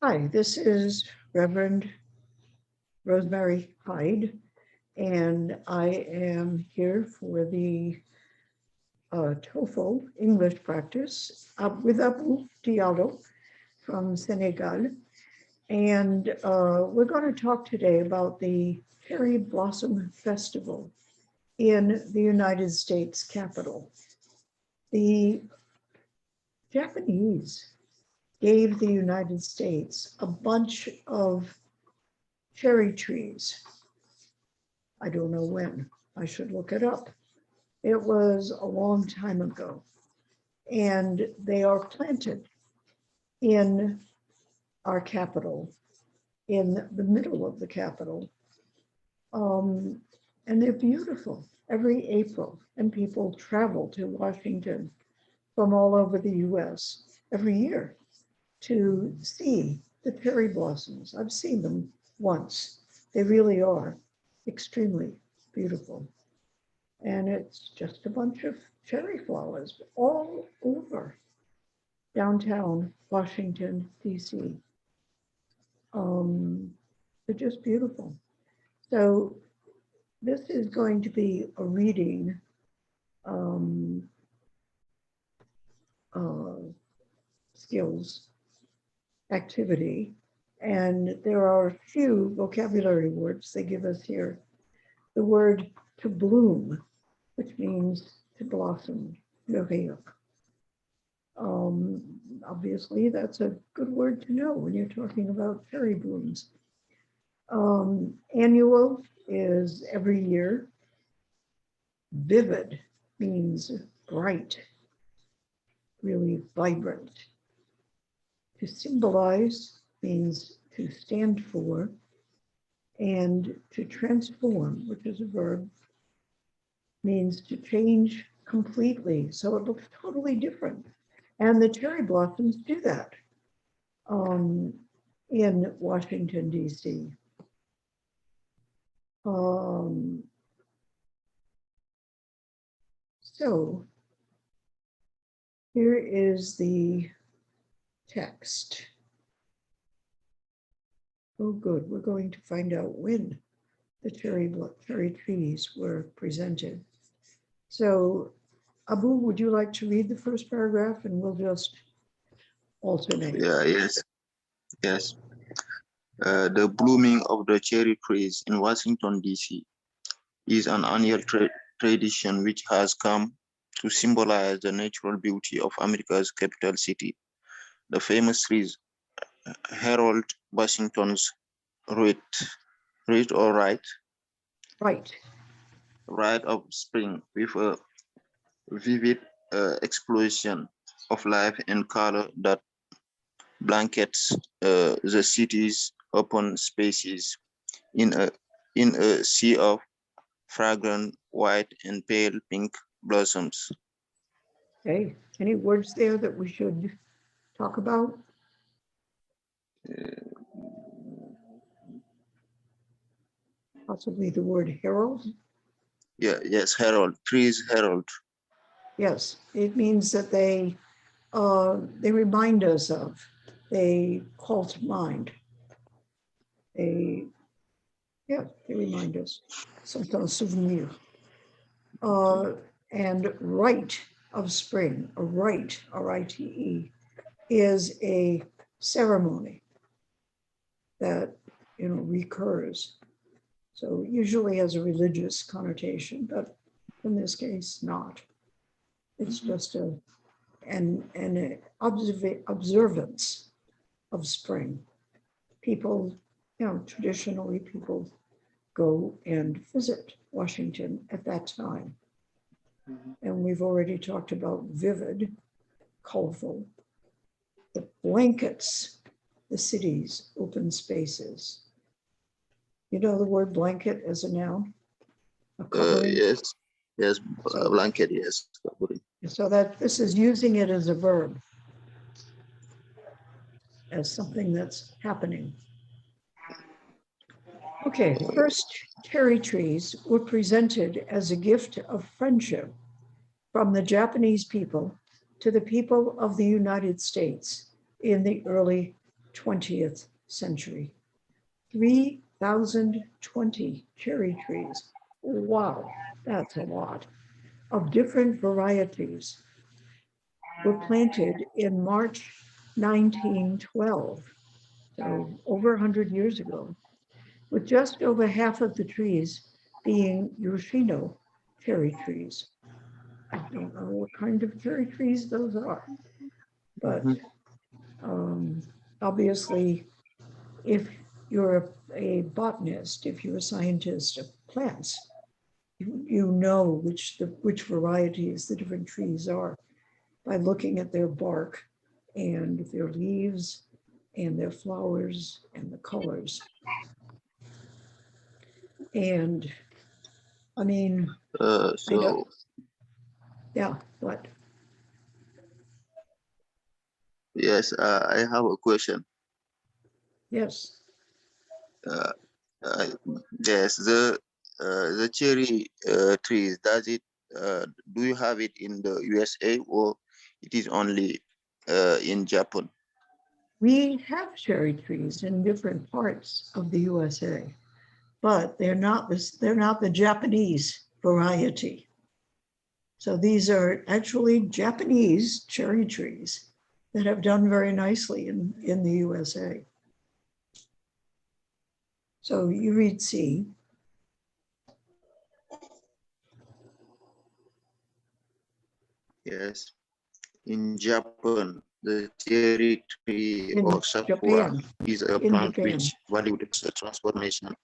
Hi, this is Reverend Rosemary Hyde, and I am here for the TOEFL English practice with Abu Diallo from Senegal. And we're going to talk today about the Cherry Blossom Festival in the United States Capitol. The Japanese gave the United States a bunch of cherry trees. I don't know when. I should look it up. It was a long time ago. And they are planted in our capital, in the middle of the capital. And they're beautiful every April. And people travel to Washington from all over the US every year to see the cherry blossoms. I've seen them once. They really are extremely beautiful. And it's just a bunch of cherry flowers all over downtown Washington, D.C. They're just beautiful. So this is going to be a reading skills activity. And there are a few vocabulary words they give us here. The word to bloom, which means to blossom, fleurir. Obviously, that's a good word to know when you're talking about cherry blooms. Annual is every year. Vivid means bright, really vibrant. To symbolize means to stand for, and to transform, which is a verb, means to change completely. So it looks totally different. And the cherry blossoms do that in Washington, D.C. So here is the text. Oh, good. We're going to find out when the cherry trees were presented. So, Abu, would you like to read the first paragraph and we'll just alternate? Yes. The blooming of the cherry trees in Washington, D.C. is an annual tradition which has come to symbolize the natural beauty of America's capital city. The famous trees herald Washington's rite of spring with a vivid explosion of life and color that blankets the city's open spaces in a sea of fragrant white and pale pink blossoms. Okay, any words there that we should talk about? Possibly the word herald? Yes, herald, trees herald. Yes, it means that they remind us of, they call to mind. They remind us, c'est un souvenir. And rite of spring, a rite, R-I-T-E, is a ceremony that, recurs. So usually has a religious connotation, but in this case, not. It's just an observance of spring. People, traditionally people go and visit Washington at that time. And we've already talked about vivid, colorful, the blankets, the city's open spaces. You know the word blanket as a noun? Yes, so, blanket, yes. So that this is using it as a verb, as something that's happening. Okay, the first cherry trees were presented as a gift of friendship from the Japanese people to the people of the United States in the early 20th century. 3,020 cherry trees. Wow, that's a lot. Of different varieties were planted in March 1912, so over 100 years ago, with just over half of the trees being Yoshino cherry trees. I don't know what kind of cherry trees those are, but obviously, if you're a botanist, if you're a scientist of plants, you know which varieties the different trees are by looking at their bark and their leaves and their flowers and the colors. And I mean, I So don't, yeah, but yes, I have a question. yes, Uh, uh, yes, the cherry trees. Do you have it in the USA or it is only in Japan? we have cherry trees in different parts of the USA, but they're not the Japanese variety. So these are actually Japanese cherry trees that have done very nicely in the USA. So you read C. Yes, in Japan, the cherry tree or In sakura Japan, is a in plant Japan. which valued its transformation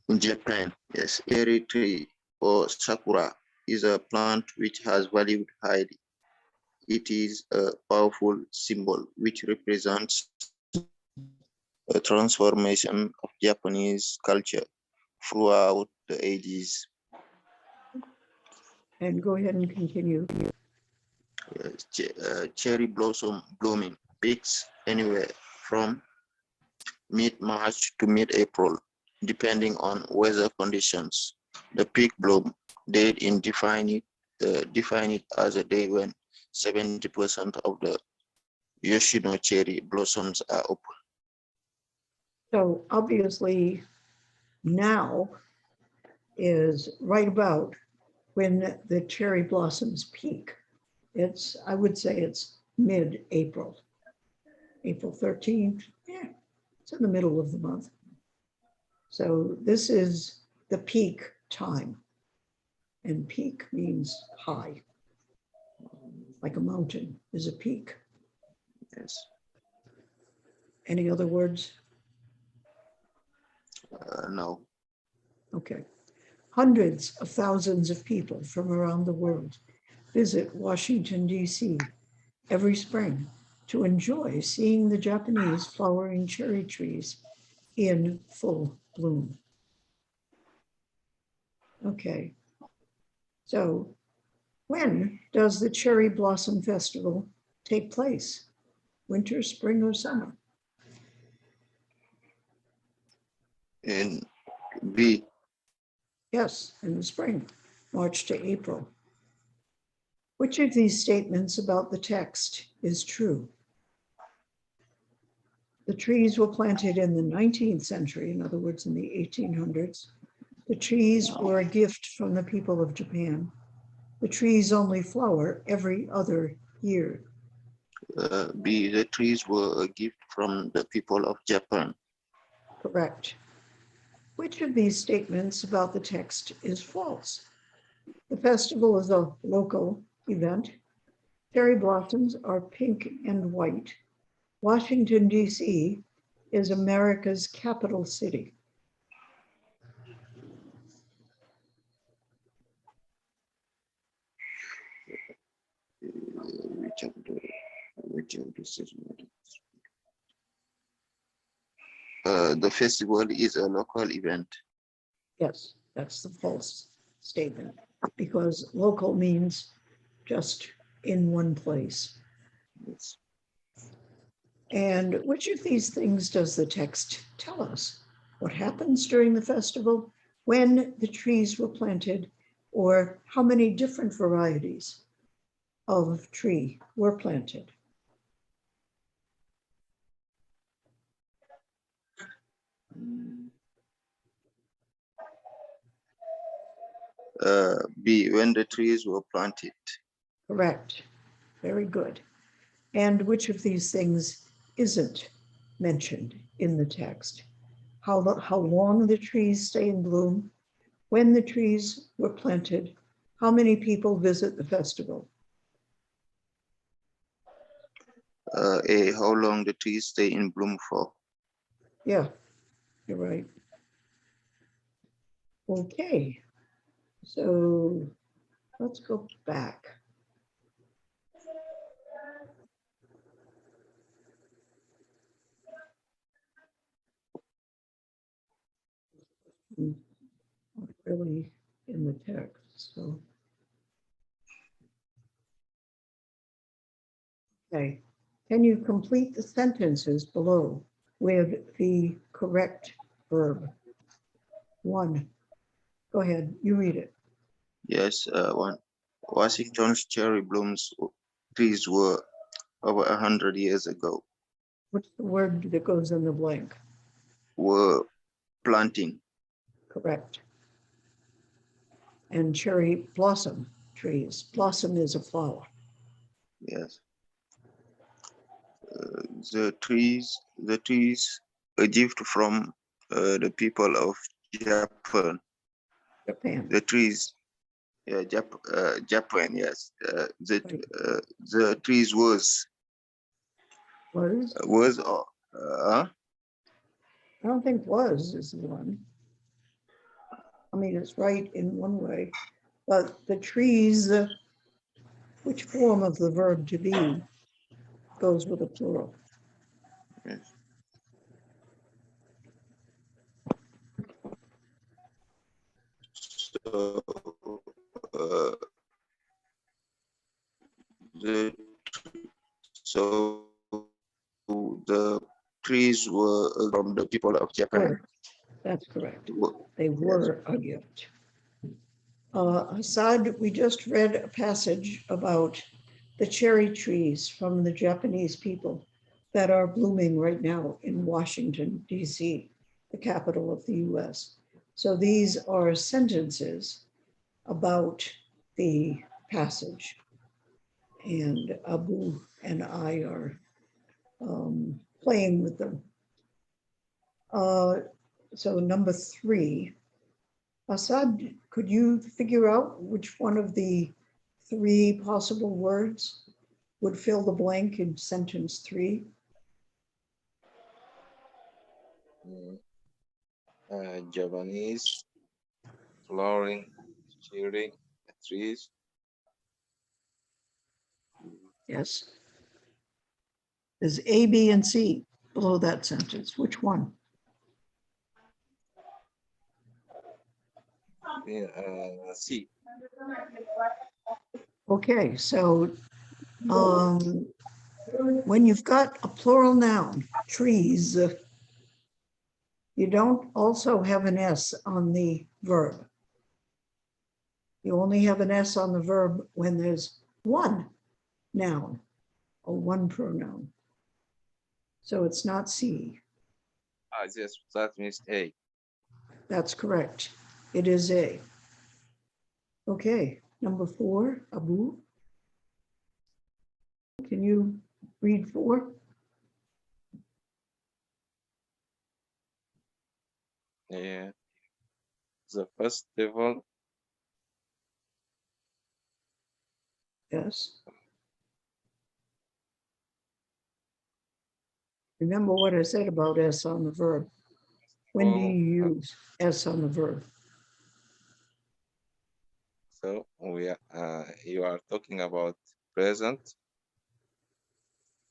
in Japan. Yes, cherry tree or sakura is a plant which has valued highly. It is a powerful symbol which represents a transformation of Japanese culture throughout the ages. And go ahead and continue. Cherry blossom blooming peaks anywhere from mid-March to mid-April, depending on weather conditions. The peak bloom date define it as a day when 70% of the Yoshino cherry blossoms are open. So obviously now is right about when the cherry blossoms peak. I would say it's mid-April, April 13th. Yeah, it's in the middle of the month. So this is the peak time. And peak means high, like a mountain is a peak. Yes. Any other words? No. Okay. Hundreds of thousands of people from around the world visit Washington, D.C. every spring to enjoy seeing the Japanese flowering cherry trees in full bloom. Okay, so when does the Cherry Blossom Festival take place? Winter, spring, or summer? In B, Yes, in the spring, March to April. Which of these statements about the text is true? The trees were planted in the 19th century, in other words, in the 1800s. The trees were a gift from the people of Japan. The trees only flower every other year. B, the trees were a gift from the people of Japan. Correct. Which of these statements about the text is false? The festival is a local event. Cherry blossoms are pink and white. Washington, D.C. is America's capital city. Which of this is not? The festival is a local event. Yes, that's the false statement because local means just in one place. Yes. And which of these things does the text tell us? What happens during the festival, when the trees were planted, or how many different varieties of tree were planted? B, when the trees were planted. Correct. Very good. And which of these things isn't mentioned in the text? How long the trees stay in bloom, when the trees were planted, how many people visit the festival? A, how long the trees stay in bloom for. Yeah, you're right. Okay, so let's go back. Not really in the text, so. Okay, can you complete the sentences below with the correct verb? 1. Go ahead, you read it. Yes, 1. Washington's cherry blooms trees were over 100 years ago. What's the word that goes in the blank? Were planting. Correct. And cherry blossom trees. Blossom is a flower. Yes. The trees, a gift from the people of Japan. Japan. The trees, yeah, Japan, yes. Right. The trees was Was? uh, I don't think was is the one. I mean, it's right in one way, but the trees, which form of the verb to be goes with a plural. yes. So uh, the so the trees were from the people of Japan. That's correct. Were- They yes. were a gift. Assad, we just read a passage about the cherry trees from the Japanese people that are blooming right now in Washington, D.C., the capital of the US. So these are sentences about the passage. And Abu and I are playing with them. So number 3, Assad, could you figure out which one of the 3 possible words would fill the blank in sentence 3? Japanese, flowering, cherry trees. Yes. There's A, B, and C below that sentence. Which one? C. Okay, so when you've got a plural noun, trees, you don't also have an S on the verb. You only have an S on the verb when there's one noun or one pronoun. So it's not C. Yes, that means A. That's correct. It is A. Okay, number 4, Abu. Can you read 4? Yeah. The festival. Yes. Remember what I said about S on the verb. When do you use S on the verb? So you are talking about present.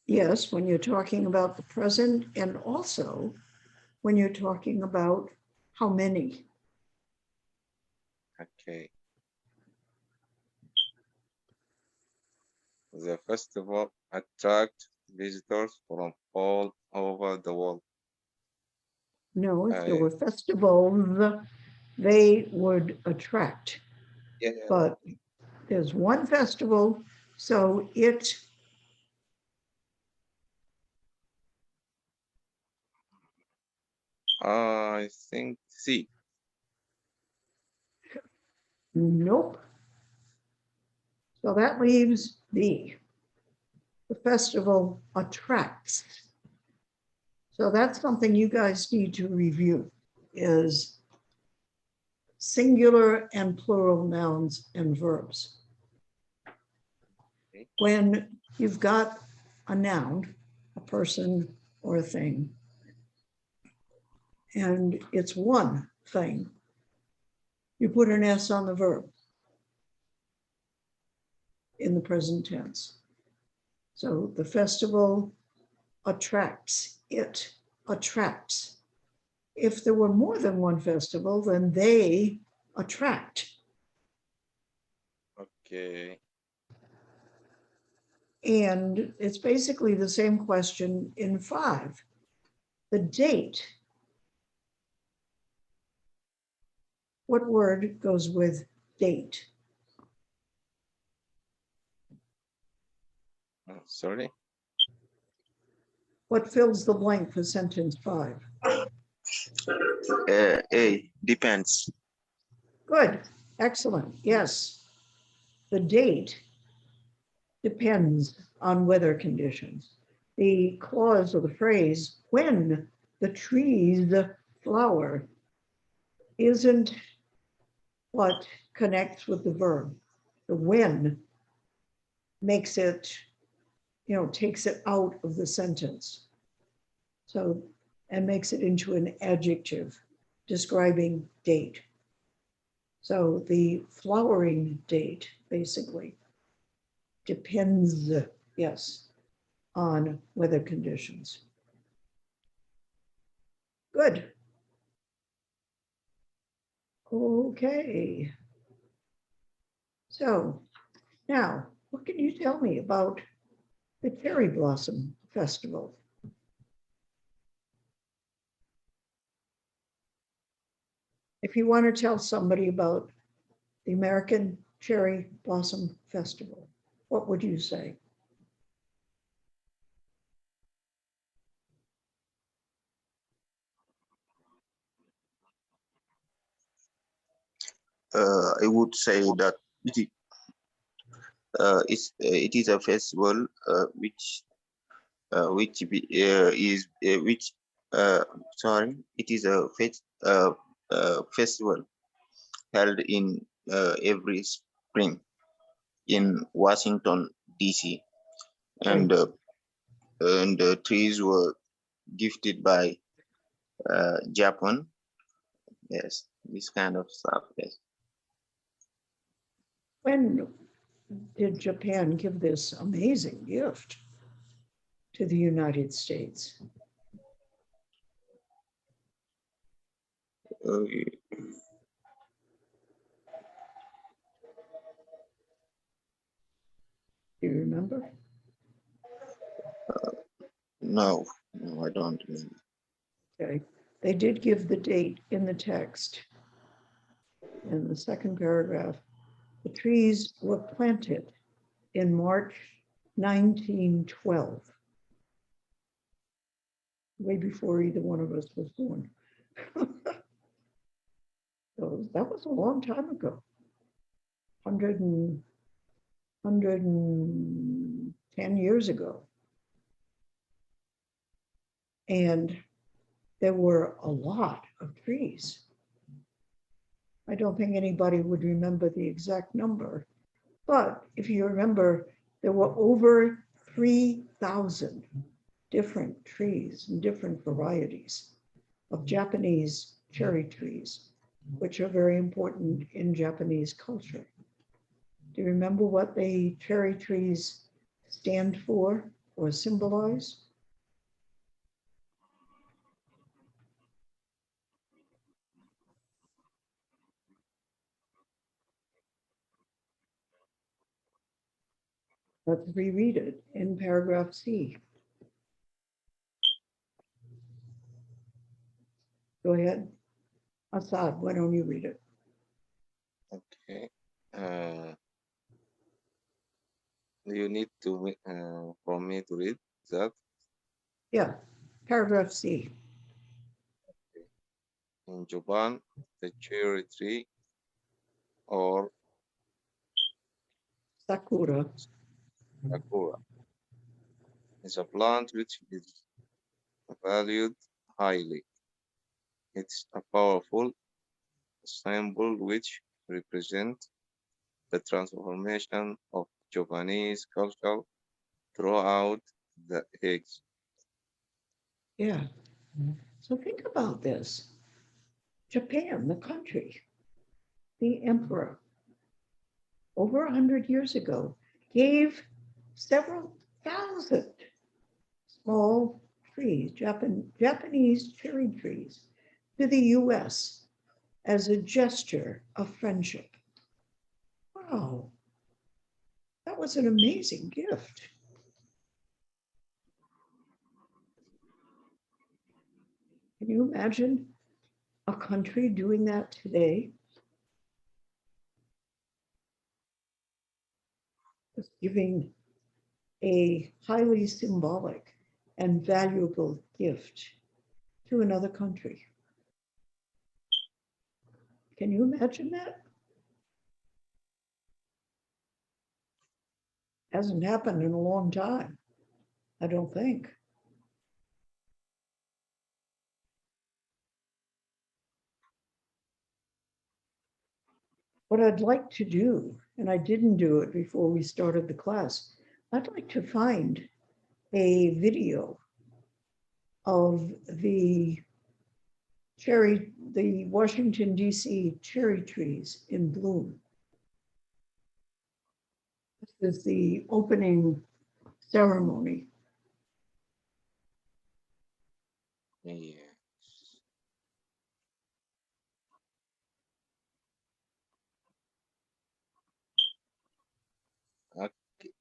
Yes, when you're talking about the present, and also when you're talking about how many. Okay. The festival attract visitors from all over the world. No, if there were festivals, they would attract. Yeah. But there's one festival, so it I think C. Nope. So that leaves B. The festival attracts. So that's something you guys need to review is singular and plural nouns and verbs. Okay. When you've got a noun, a person or a thing, and it's one thing, you put an S on the verb in the present tense. So the festival attracts, it attracts. If there were more than one festival, then they attract. Okay. And it's basically the same question in 5. The date. What word goes with date? Sorry. What fills the blank for sentence 5? A, depends. Good, excellent, yes. The date depends on weather conditions. The clause or the phrase, when the trees flower, isn't what connects with the verb. The when makes it, takes it out of the sentence. So, and makes it into an adjective describing date. So the flowering date basically depends, yes, on weather conditions. Good. Okay. So now, what can you tell me about the Cherry Blossom Festival? If you want to tell somebody about the American Cherry Blossom Festival, what would you say? I would say that it is a festival is which sorry, it is a festival held in every spring in Washington D.C. and the trees were gifted by Japan. Yes, this kind of stuff. Yes. When did Japan give this amazing gift to the United States? Uh, Do you remember? no, no, I don't remember. Okay. They did give the date in the text. In the second paragraph, the trees were planted in March 1912, way before either one of us was born. So that was a long time ago, 110 years ago. And there were a lot of trees. I don't think anybody would remember the exact number, but if you remember, there were over 3,000 different trees and different varieties of Japanese cherry trees, which are very important in Japanese culture. Do you remember what the cherry trees stand for or symbolize? Let's reread it in paragraph C. Go ahead. Assad, why don't you read it? Okay. Do you need to for me to read that? Yeah, paragraph C. In Japan, the cherry tree or Sakura. sakura is a plant which is valued highly. It's a powerful symbol which represents the transformation of Japanese culture throughout the ages. Yeah. So think about this. Japan, the country, the emperor, over 100 years ago, gave several thousand small trees, Japanese cherry trees, to the US as a gesture of friendship. Wow, that was an amazing gift. Can you imagine a country doing that today? Just giving a highly symbolic and valuable gift to another country. Can you imagine that? Hasn't happened in a long time, I don't think. What I'd like to do, and I didn't do it before we started the class, I'd like to find a video of the Washington, D.C. cherry trees in bloom. This is the opening ceremony. Yeah. Okay.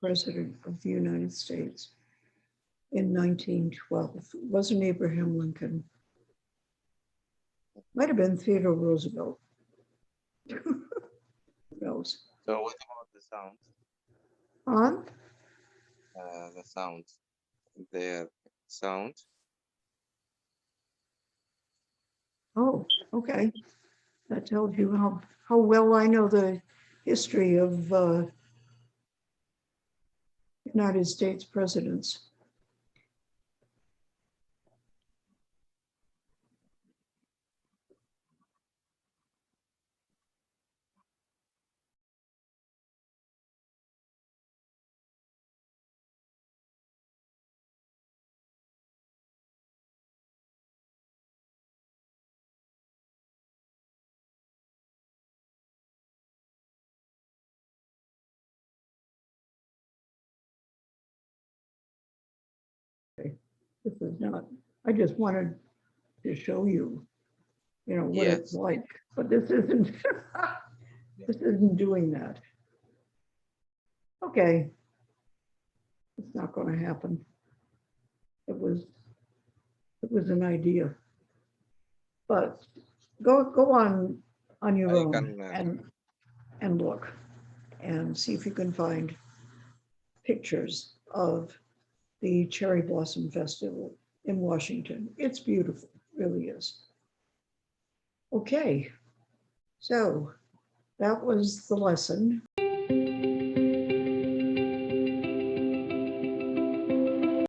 President of the United States in 1912. It wasn't Abraham Lincoln. Might have been Theodore Roosevelt. Who knows? So what about the sound? On? The sound. The sound. Oh, okay. That tells you how well I know the history of United States presidents. This is not, I just wanted to show you, what it's Yes. like, but this isn't, this isn't doing that. Okay. It's not going to happen. It was an idea. But go on your I own can. and look and see if you can find pictures of the Cherry Blossom Festival in Washington. It's beautiful, really is. Okay, so that was the lesson.